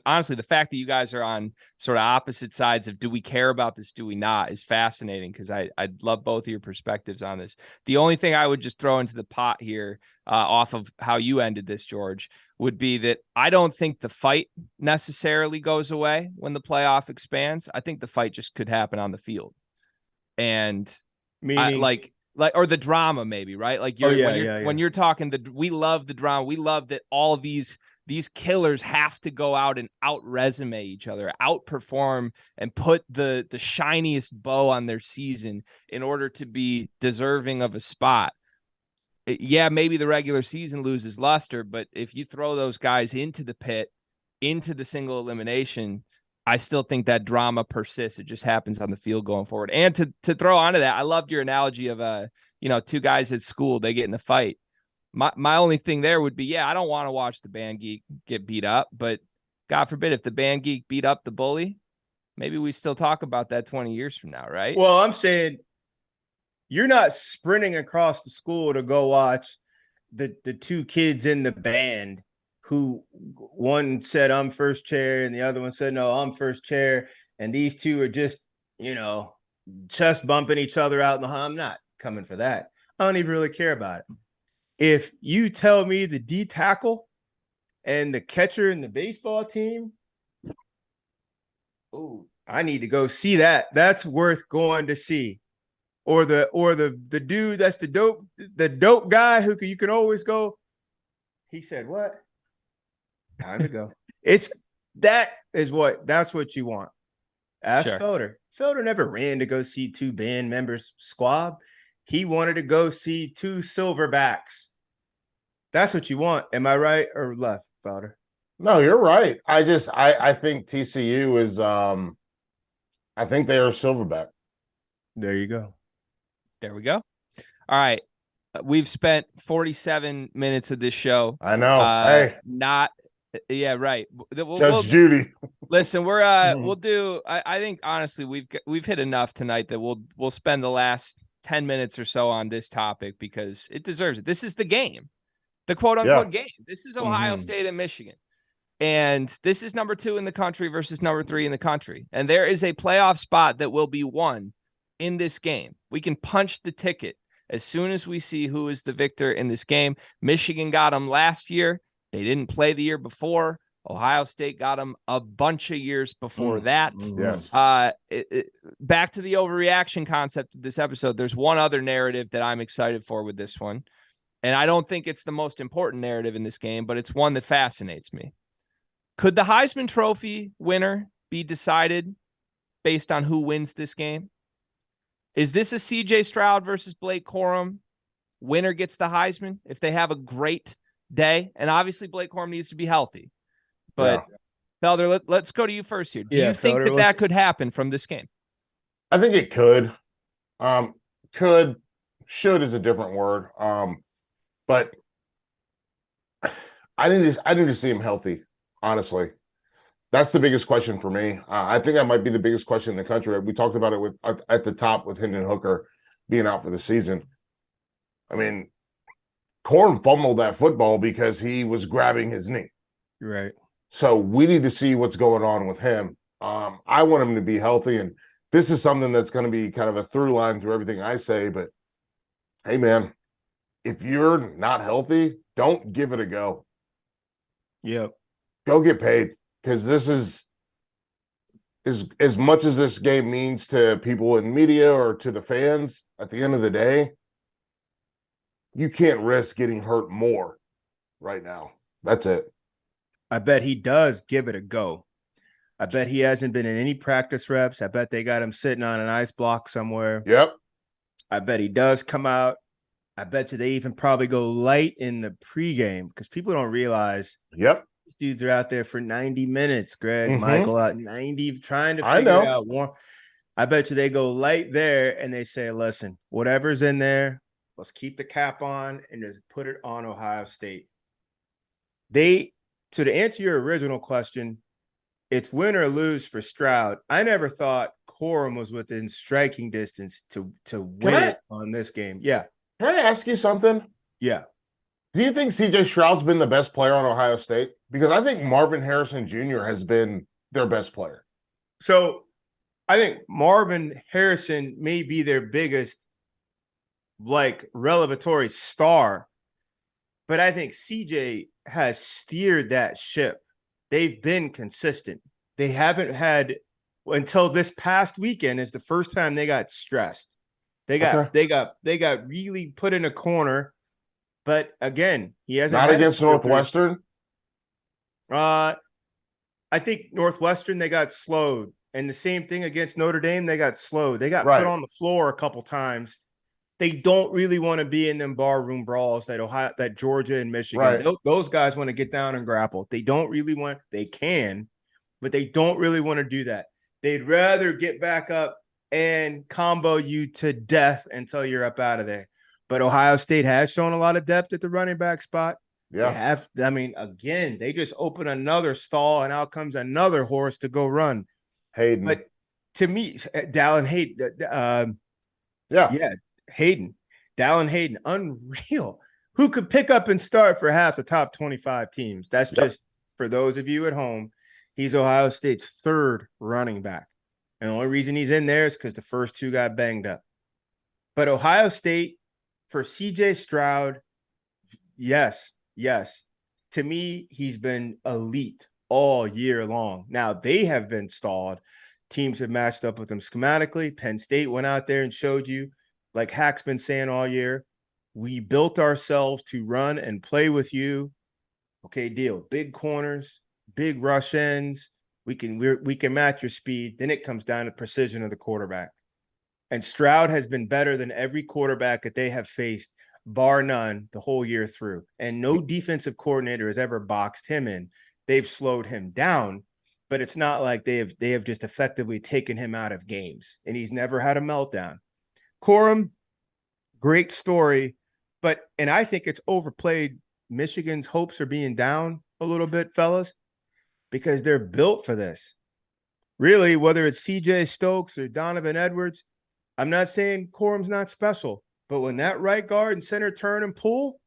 honestly, the fact that you guys are on sort of opposite sides of, do we care about this, do we not, is fascinating, because I love both of your perspectives on this. The only thing I would just throw into the pot here, off of how you ended this, George, would be that I don't think the fight necessarily goes away when the playoff expands. I think the fight just could happen on the field. And meaning, or the drama, maybe, right? Like when you're talking, we love the drama. We love that all these killers have to go out and out resume each other, outperform, and put the shiniest bow on their season in order to be deserving of a spot. Yeah, maybe the regular season loses luster, but if you throw those guys into the pit, into the single elimination, I still think that drama persists. It just happens on the field going forward. And to throw onto that, I loved your analogy of 2 guys at school, they get in a fight. My only thing there would be, I don't want to watch the band geek get beat up, but God forbid if the band geek beat up the bully, maybe we still talk about that 20 years from now, right? Well, I'm saying you're not sprinting across the school to go watch the 2 kids in the band who one said I'm first chair and the other one said, no, I'm first chair. And these 2 are just, chest bumping each other out in the hall. I'm not coming for that. I don't even really care about it. If you tell me the D tackle and the catcher in the baseball team, I need to go see that. That's worth going to see. Or the dude that's the dope guy who you can always go. He said, what? Time to go. That's what you want. Ask Felder. Felder never ran to go see 2 band members squab. He wanted to go see 2 silverbacks. That's what you want. Am I right or left, Felder? No, you're right. I think TCU is I think they are silverback. There you go. There we go. All right. We've spent 47 minutes of this show. I know. Yeah, right. Judge Judy. Listen, we'll do. I think honestly, we've hit enough tonight that we'll spend the last 10 minutes or so on this topic because it deserves it. This is the game, the quote unquote game. This is Ohio State and Michigan, and this is number 2 in the country versus number 3 in the country, and there is a playoff spot that will be won in this game. We can punch the ticket as soon as we see who is the victor in this game. Michigan got them last year. They didn't play the year before. Ohio State got them a bunch of years before that. Yes. Back to the overreaction concept of this episode. There's one other narrative that I'm excited for with this one. And I don't think it's the most important narrative in this game, but it's one that fascinates me. Could the Heisman Trophy winner be decided based on who wins this game? Is this a CJ Stroud versus Blake Corum? Winner gets the Heisman if they have a great day. And obviously Blake Corum needs to be healthy. But Felder, let's go to you first here. Do you think Felder, that could happen from this game? I think it could. Should is a different word. But I need to see him healthy, honestly. That's the biggest question for me. I think that might be the biggest question in the country. We talked about it at the top with Hendon Hooker being out for the season. I mean, Corum fumbled that football because he was grabbing his knee. Right. So we need to see what's going on with him. I want him to be healthy, and this is something that's going to be kind of a through line through everything I say. But hey, man, if you're not healthy, don't give it a go. Yep. Go get paid. Because this is as much as this game means to people in media or to the fans, at the end of the day, you can't risk getting hurt more right now. That's it. I bet he does give it a go. I bet he hasn't been in any practice reps. I bet they got him sitting on an ice block somewhere. Yep. I bet he does come out. I bet you they even probably go light in the pregame because people don't realize. Yep. These dudes are out there for 90 minutes, Greg, Michael, out 90, trying to figure out one. I bet you they go light there and they say, listen, whatever's in there, let's keep the cap on and just put it on Ohio State. So to answer your original question, it's win or lose for Stroud. I never thought Corum was within striking distance to win it on this game. Yeah. Can I ask you something? Yeah. Do you think CJ Stroud's been the best player on Ohio State? Because I think Marvin Harrison Jr. has been their best player. So I think Marvin Harrison may be their biggest, revelatory star. But I think CJ has steered that ship. They've been consistent. They haven't had, until this past weekend is the first time they got stressed. They got really put in a corner. But again, he hasn't not against Northwestern. I think Northwestern, they got slowed. And the same thing against Notre Dame, they got slowed. They got put on the floor a couple times. They don't really want to be in them barroom brawls that Georgia and Michigan. Right. Those guys want to get down and grapple. They don't really want, they can, but they don't really want to do that. They'd rather get back up and combo you to death until you're up out of there. But Ohio State has shown a lot of depth at the running back spot. Yeah. Again, they just open another stall and out comes another horse to go run. Hayden. But to me, Dallin Hayden, Hayden, Dallin Hayden, unreal. Who could pick up and start for half the top 25 teams? That's just for those of you at home. He's Ohio State's third running back. And the only reason he's in there is because the first two got banged up. But Ohio State, for CJ Stroud, yes. To me, he's been elite all year long. Now, they have been stalled. Teams have matched up with them schematically. Penn State went out there and showed you, like Hack's been saying all year, we built ourselves to run and play with you. Okay, deal. Big corners, big rush ends. We can match your speed. Then it comes down to precision of the quarterback. And Stroud has been better than every quarterback that they have faced, bar none, the whole year through. And no defensive coordinator has ever boxed him in. They've slowed him down, but it's not like they have just effectively taken him out of games. And he's never had a meltdown. Corum, great story, and I think it's overplayed. Michigan's hopes are being down a little bit, fellas, because they're built for this. Really, whether it's CJ Stokes or Donovan Edwards, I'm not saying Corum's not special, but when that right guard and center turn and pull,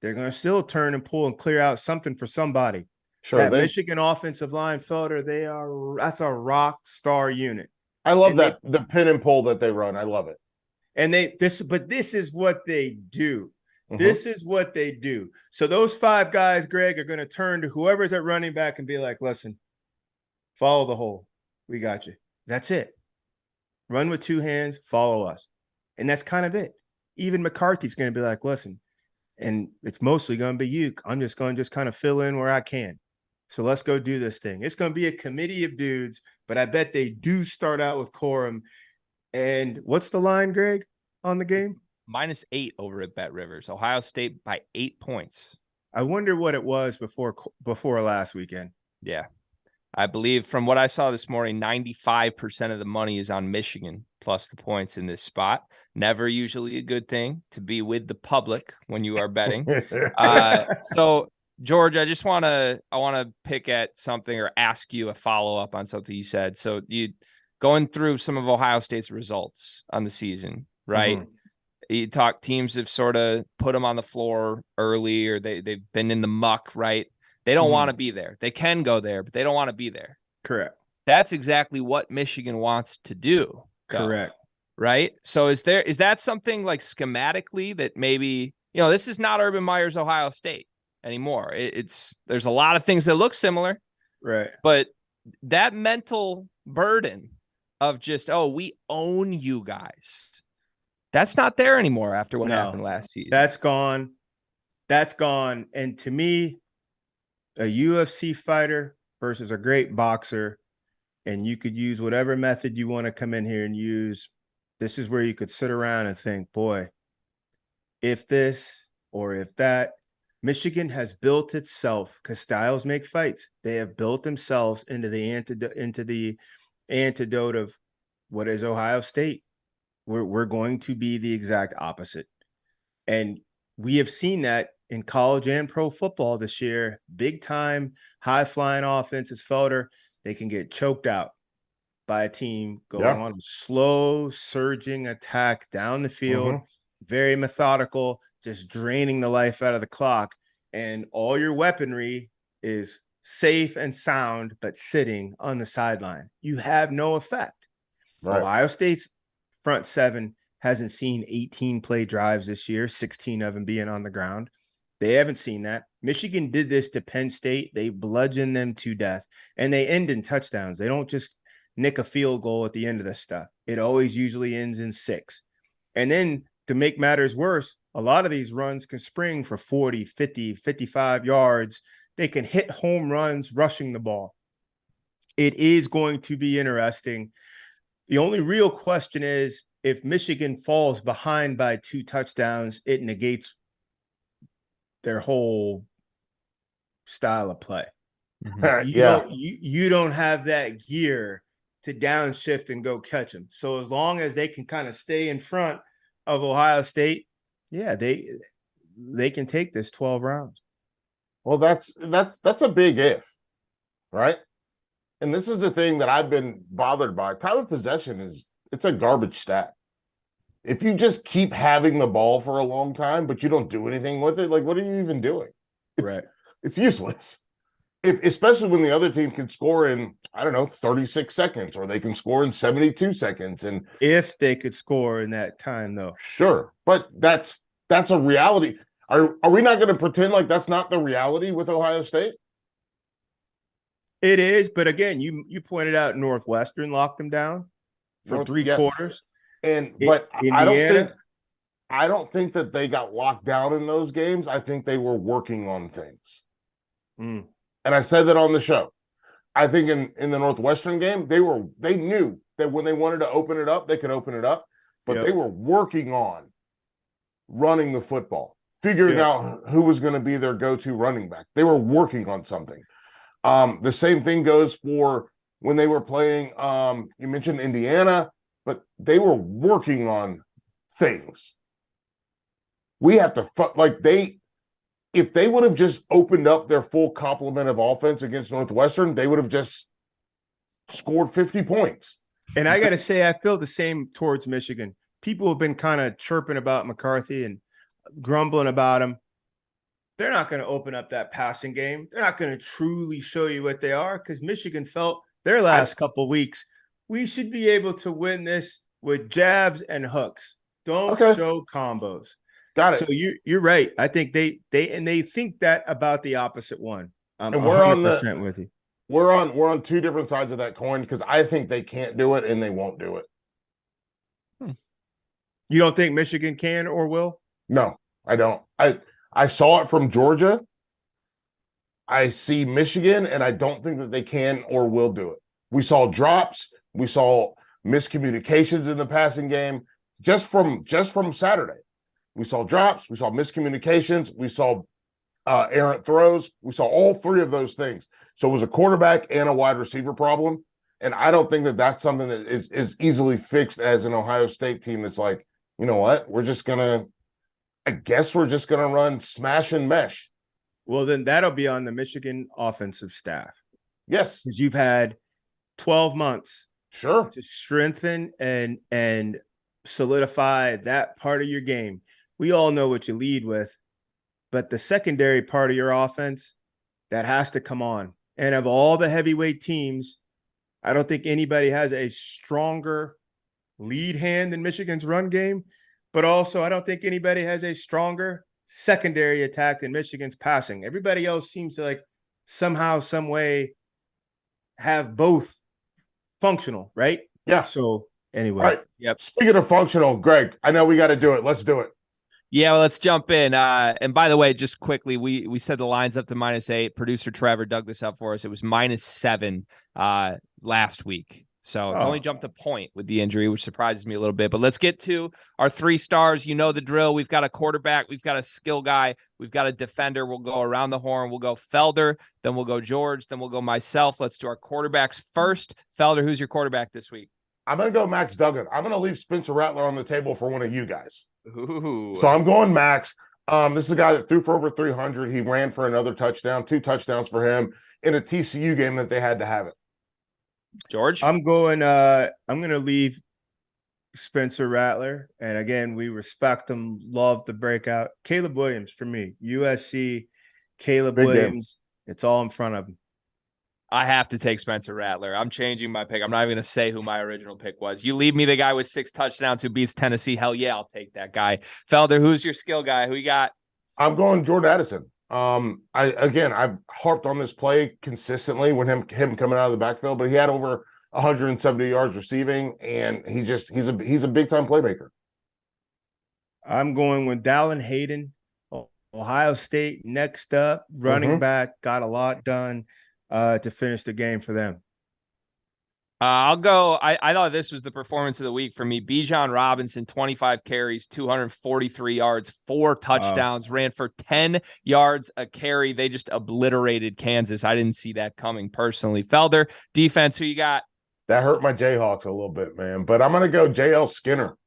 they're going to still turn and pull and clear out something for somebody. Sure, that Michigan offensive line, Felder, that's a rock star unit. I love the pin and pull that they run. I love it. And this is what they do. Mm-hmm. This is what they do. So those 5 guys, Greg, are going to turn to whoever's at running back and be like, listen, follow the hole. We got you. That's it. Run with 2 hands, follow us. And that's kind of it. Even McCarthy's going to be like, listen, and it's mostly going to be you. I'm just going to kind of fill in where I can. So let's go do this thing. It's going to be a committee of dudes, but I bet they do start out with Corum. And what's the line, Greg, on the game? -8 over at Bet Rivers. Ohio State by 8 points. I wonder what it was before last weekend. Yeah. I believe from what I saw this morning, 95% of the money is on Michigan plus the points in this spot. Never usually a good thing to be with the public when you are betting. So George, I want to pick at something or ask you a follow-up on something you said. So you going through some of Ohio State's results on the season, right? Mm-hmm. You talk teams have sort of put them on the floor early, or they've been in the muck, right? They don't want to be there. They can go there, but they don't want to be there. Correct. That's exactly what Michigan wants to do. Correct. Right? So is that something like schematically that maybe, this is not Urban Meyer's Ohio State anymore. There's a lot of things that look similar. Right. But that mental burden of just, we own you guys. That's not there anymore after what happened last season. That's gone. And to me, a UFC fighter versus a great boxer, and you could use whatever method you want to come in here and use. This is where you could sit around and think, boy, if this or if that. Michigan has built itself, because styles make fights. They have built themselves into the antidote of what is Ohio State. We're going to be the exact opposite. And we have seen that in college and pro football this year. Big time, high flying offenses, Felder, they can get choked out by a team going on a slow surging attack down the field, very methodical, just draining the life out of the clock. And all your weaponry is safe and sound, but sitting on the sideline. You have no effect. Right. Ohio State's front 7 hasn't seen 18 play drives this year, 16 of them being on the ground. They haven't seen that. Michigan did this to Penn State. They bludgeoned them to death, and they end in touchdowns. They don't just nick a field goal at the end of this stuff. It always usually ends in 6. And then to make matters worse, a lot of these runs can spring for 40, 50, 55 yards. They can hit home runs rushing the ball. It is going to be interesting. The only real question is, if Michigan falls behind by 2 touchdowns, it negates their whole style of play. Mm-hmm. You don't have that gear to downshift and go catch them. So as long as they can kind of stay in front of Ohio State, they can take this 12 rounds. Well, that's a big if, right? And this is the thing that I've been bothered by. Time of possession it's a garbage stat. If you just keep having the ball for a long time, but you don't do anything with it, like, what are you even doing? It's useless. Especially when the other team can score in, 36 seconds, or they can score in 72 seconds. And if they could score in that time, though. Sure. But that's a reality. Are we not going to pretend like that's not the reality with Ohio State? It is, but again, you pointed out Northwestern locked them down for 3 quarters. But I don't think that they got locked down in those games. I think they were working on things. And I said that on the show. I think in the Northwestern game, they knew that when they wanted to open it up, they could open it up. but they were working on running the football, figuring out who was going to be their go-to running back. They were working on something. The same thing goes for when they were playing, you mentioned Indiana, but they were working on things. We have to, if they would have just opened up their full complement of offense against Northwestern, they would have just scored 50 points. And I got to say, I feel the same towards Michigan. People have been kind of chirping about McCarthy and grumbling about him. They're not going to open up that passing game. They're not going to truly show you what they are, because Michigan felt their last couple of weeks, we should be able to win this with jabs and hooks. Don't show combos. Got it. So you're right. I think they think that about the opposite one. I'm and 100% with you. We're on two different sides of that coin, because I think they can't do it and they won't do it. You don't think Michigan can or will? No, I don't. I saw it from Georgia. I see Michigan, and I don't think that they can or will do it. We saw drops. We saw miscommunications in the passing game just from Saturday. We saw drops. We saw miscommunications. We saw errant throws. We saw all three of those things. So it was a quarterback and a wide receiver problem. And I don't think that that's something that is easily fixed as an Ohio State team that's like, you know what, I guess we're just going to run smash and mesh. Well, then that'll be on the Michigan offensive staff. Yes. Because you've had 12 months to strengthen and solidify that part of your game. We all know what you lead with, but the secondary part of your offense, that has to come on. And of all the heavyweight teams, I don't think anybody has a stronger lead hand in Michigan's run game, but also I don't think anybody has a stronger secondary attack than Michigan's passing. Everybody else seems to like somehow, some way have both functional, right? Yeah. So anyway. All right. Yep. Speaking of functional, Greg, I know we got to do it. Let's do it. Yeah, well, let's jump in. And by the way, just quickly, we set the lines up to -8. Producer Trevor dug this up for us. It was -7 last week. So it's only jumped a point with the injury, which surprises me a little bit. But let's get to our 3 stars. You know the drill. We've got a quarterback. We've got a skill guy. We've got a defender. We'll go around the horn. We'll go Felder. Then we'll go George. Then we'll go myself. Let's do our quarterbacks first. Felder, who's your quarterback this week? I'm going to go Max Duggan. I'm going to leave Spencer Rattler on the table for one of you guys. Ooh. So I'm going Max. This is a guy that threw for over 300. He ran for another touchdown, 2 touchdowns for him in a TCU game that they had to have it. George? I'm going to leave Spencer Rattler. And again, we respect him, love the breakout. Caleb Williams for me. USC, Caleb Big Williams. Game. It's all in front of him. I have to take Spencer Rattler. I'm changing my pick. I'm not even going to say who my original pick was. You leave me the guy with 6 touchdowns who beats Tennessee. Hell yeah, I'll take that guy. Felder, who's your skill guy? Who you got? I'm going Jordan Addison. I've harped on this play consistently when him coming out of the backfield, but he had over 170 yards receiving, and he's a big time playmaker. I'm going with Dallin Hayden, Ohio State. Next up, running back, got a lot done to finish the game for them. I'll go. I thought this was the performance of the week for me. Bijan Robinson, 25 carries, 243 yards, 4 touchdowns, ran for 10 yards a carry. They just obliterated Kansas. I didn't see that coming personally. Felder, defense, who you got? That hurt my Jayhawks a little bit, man. But I'm going to go JL Skinner.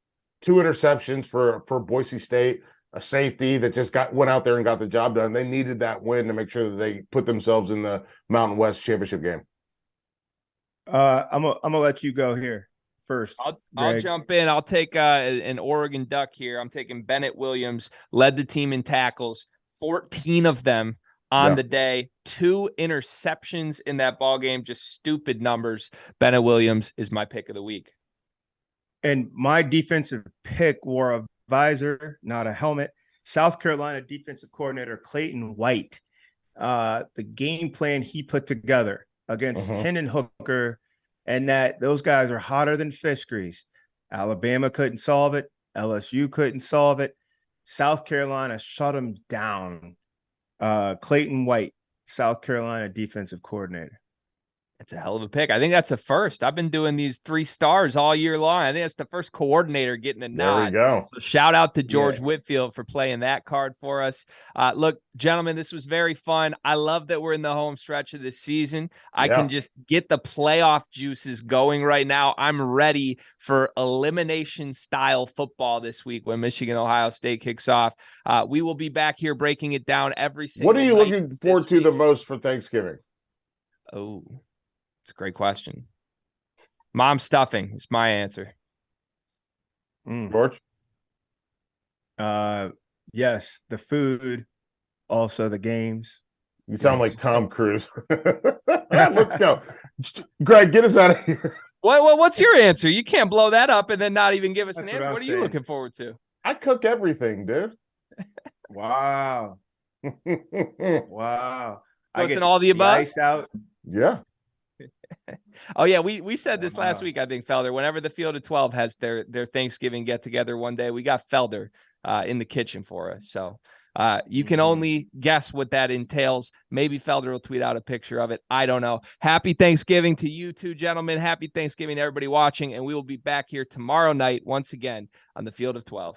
2 interceptions for Boise State, a safety that just went out there and got the job done. They needed that win to make sure that they put themselves in the Mountain West championship game. I'm gonna let you go here first. I'll jump in. I'll take an Oregon Duck here. I'm taking Bennett Williams. Led the team in tackles, 14 of them on the day. 2 interceptions in that ball game. Just stupid numbers. Bennett Williams is my pick of the week. And my defensive pick wore a visor, not a helmet. South Carolina defensive coordinator Clayton White. The game plan he put together against Hendon Hooker, and that those guys are hotter than fish grease. Alabama couldn't solve it. LSU couldn't solve it. South Carolina shut them down. Clayton White, South Carolina defensive coordinator. It's a hell of a pick. I think that's a first. I've been doing these 3 stars all year long. I think that's the first coordinator getting a nod. There we go. So shout out to George Whitfield for playing that card for us. Look, gentlemen, this was very fun. I love that we're in the home stretch of this season. I can just get the playoff juices going right now. I'm ready for elimination style football this week when Michigan, Ohio State kicks off. We will be back here breaking it down every single What are you night looking forward to the most for Thanksgiving? Oh, it's a great question. Mom stuffing is my answer. George? Yes, the food, also the games. You sound like Tom Cruise. Let's go. Greg, get us out of here. What's your answer? You can't blow that up and then not even give us an answer. What are you looking forward to? I cook everything, dude. Wow. Wow. I get all the above. Ice out. Yeah. Oh yeah, we said this last week. I think Felder. Whenever the Field of 12 has their Thanksgiving get together one day, we got Felder in the kitchen for us. So you can only guess what that entails. Maybe Felder will tweet out a picture of it. I don't know. Happy Thanksgiving to you two gentlemen. Happy Thanksgiving to everybody watching, and we will be back here tomorrow night once again on the Field of 12.